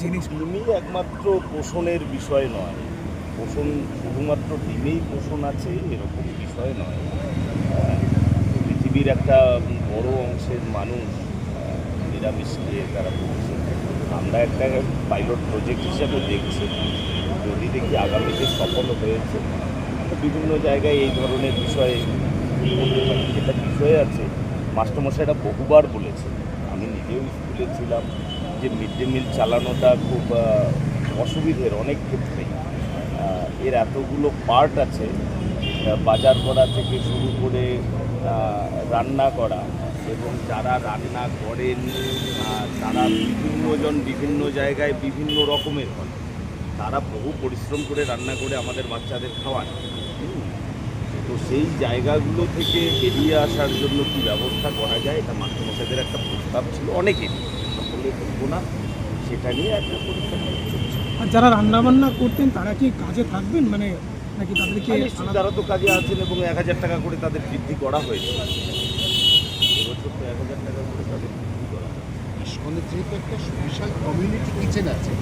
জিনিস ডিমই একমাত্র পোষণের বিষয় নয়, পোষণ শুধুমাত্র ডিমেই পোষণ আছে এরকম বিষয় নয়। পৃথিবীর একটা বড় অংশের মানুষ নিরামিষ খেয়ে তারা বলছে। আমরা একটা পাইলট প্রজেক্ট হিসাবে দেখছি, যদি দেখি আগামীতে সফল হয়েছে তো বিভিন্ন জায়গায় এই ধরনের বিষয়ে যেটা বিষয় আছে মাস্টারমশাইরা বহুবার বলেছে। আমি নিজেও স্কুলে ছিলাম যে মিড ডে মিল চালানোটা খুব অসুবিধের অনেক ক্ষেত্রেই। এর এতগুলো পার্ট আছে, বাজার করা থেকে শুরু করে রান্না করা, এবং যারা রান্না করেন তারা বিভিন্নজন বিভিন্ন জায়গায় বিভিন্ন রকমের হয়। তারা বহু পরিশ্রম করে রান্না করে আমাদের বাচ্চাদের খাওয়ান। তো সেই জায়গাগুলো থেকে বেরিয়ে আসার জন্য কী ব্যবস্থা করা যায়, এটা মাস্টারমশাইদের একটা প্রস্তাব ছিল, অনেকেরই, সকলে বলবো না, সেটা নিয়ে একটা পরীক্ষা চলছে। আর যারা রান্নাবান্না করতেন তারা কি কাজে থাকবেন, মানে নাকি তাদেরকে তারা তো কাজে আছেন এবং 1000 টাকা করে তাদের বৃদ্ধি করা হয়েছে। এবছর তো 1000 টাকা করে তাদের বৃদ্ধি করা হয়েছে। ইস্কনের যেহেতু একটা বিশাল কমিউনিটি কিচেন আছে,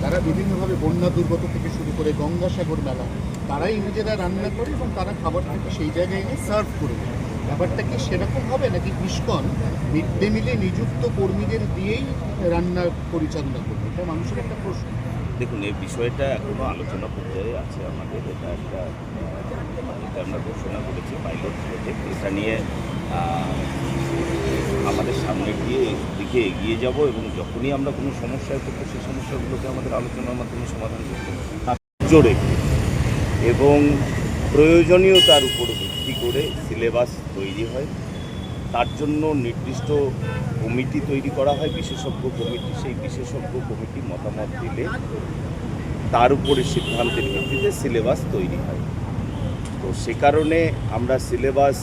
তারা বিভিন্নভাবে বন্যা দুর্গত থেকে শুরু করে গঙ্গাসাগর মেলা, তারাই নিজেরা রান্না করে এবং তারা খাবারটাকে সেই জায়গায় এনে সার্ভ করবে। ব্যাপারটা কি সেরকম হবে, নাকি ইস্কন মিড ডে মিলে নিযুক্ত কর্মীদের দিয়েই রান্না পরিচালনা করবে? এটা মানুষের একটা প্রশ্ন। দেখুন, এই বিষয়টা এখনও আলোচনা পর্যায়ে আছে আমাদের। এটা আমরা ঘোষণা করেছি পাইলট প্রজেক্ট। এটা নিয়ে আমাদের সামনে দিকে এগিয়ে যাব, এবং যখনই আমরা কোনো সমস্যায় পড়বো সেই সমস্যাগুলোকে আমাদের আলোচনার মাধ্যমে সমাধান করতে জোরে এবং প্রয়োজনীয়তার উপর ভিত্তি করে সিলেবাস তৈরি হয়। তার জন্য নির্দিষ্ট কমিটি তৈরি করা হয়, বিশেষজ্ঞ কমিটি। সেই বিশেষজ্ঞ কমিটি মতামত দিলে তার উপরে সিদ্ধান্তের ভিত্তিতে সিলেবাস তৈরি হয়। তো সে কারণে আমরা সিলেবাস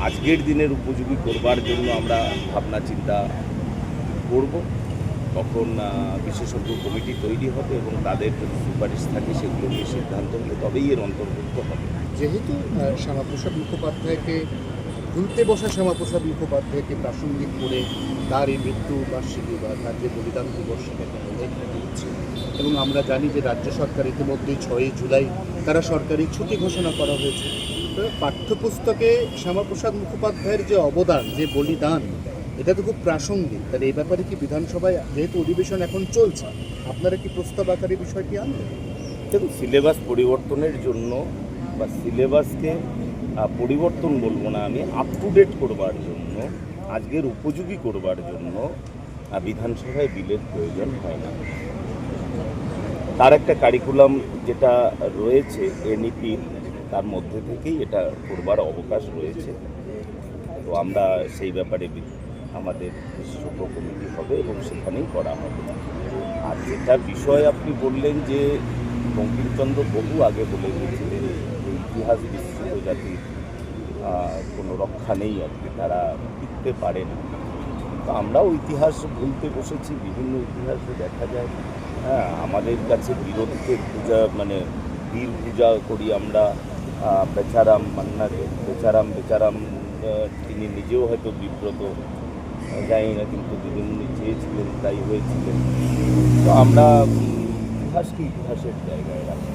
আজকের দিনের উপযোগী করবার জন্য আমরা ভাবনা চিন্তা করব। তখন বিশেষজ্ঞ কমিটি তৈরি হবে এবং তাদের যদি সুপারিশ থাকে সেগুলো নিয়ে সিদ্ধান্ত হলে তবেই এর অন্তর্ভুক্ত হবে। যেহেতু শ্যামাপ্রসাদ মুখোপাধ্যায়কে ভুলতে বসা শ্যামাপ্রসাদ মুখোপাধ্যায়কে প্রাসঙ্গিক করে তার এই মৃত্যু বার্ষিকী বা তার যে বলিদান দিবস সেটাকে উল্লেখ হচ্ছে, এবং আমরা জানি যে রাজ্য সরকার ইতিমধ্যেই 6 জুলাই তারা সরকারি ছুটি ঘোষণা করা হয়েছে। পাঠ্যপুস্তকে শ্যামাপ্রসাদ মুখোপাধ্যায়ের যে অবদান, যে বলিদান, এটা তো খুব প্রাসঙ্গিক। তাহলে এই ব্যাপারে কি বিধানসভায়, যেহেতু অধিবেশন এখন চলছে, আপনারা কি প্রস্তাব আকারে বিষয়টি আনবেন? দেখুন, সিলেবাস পরিবর্তনের জন্য বা সিলেবাসকে পরিবর্তন বলবো না আমি, আপ টু ডেট করবার জন্য, আজকের উপযোগী করবার জন্য বিধানসভায় বিলের প্রয়োজন হয় না। তার একটা কারিকুলাম যেটা রয়েছে এনইপি, তার মধ্যে থেকেই এটা করবার অবকাশ রয়েছে। তো আমরা সেই ব্যাপারে আমাদের বিশেষজ্ঞ কমিটি হবে এবং সেখানেই করা হবে। আর যেটা বিষয় আপনি বললেন যে বঙ্কিমচন্দ্র বহু আগে বলে গিয়েছিলেন যে ইতিহাস বিস্মৃত জাতির কোনো রক্ষা নেই, আর কি, তারা টিকতে পারে না। তো আমরাও ইতিহাস ভুলতে বসেছি। বিভিন্ন ইতিহাসে দেখা যায় আমাদের কাছে বীরত্বে পূজা, মানে বীর পূজা করি আমরা। বেচারাম মান্না, বেচারাম তিনি নিজেও হয়তো বিব্রত, জানি না, কিন্তু বিভিন্ন চেয়েছিলেন তাই হয়েছিলেন। তো আমরা ইতিহাসকে ইতিহাসের জায়গায় রাখি।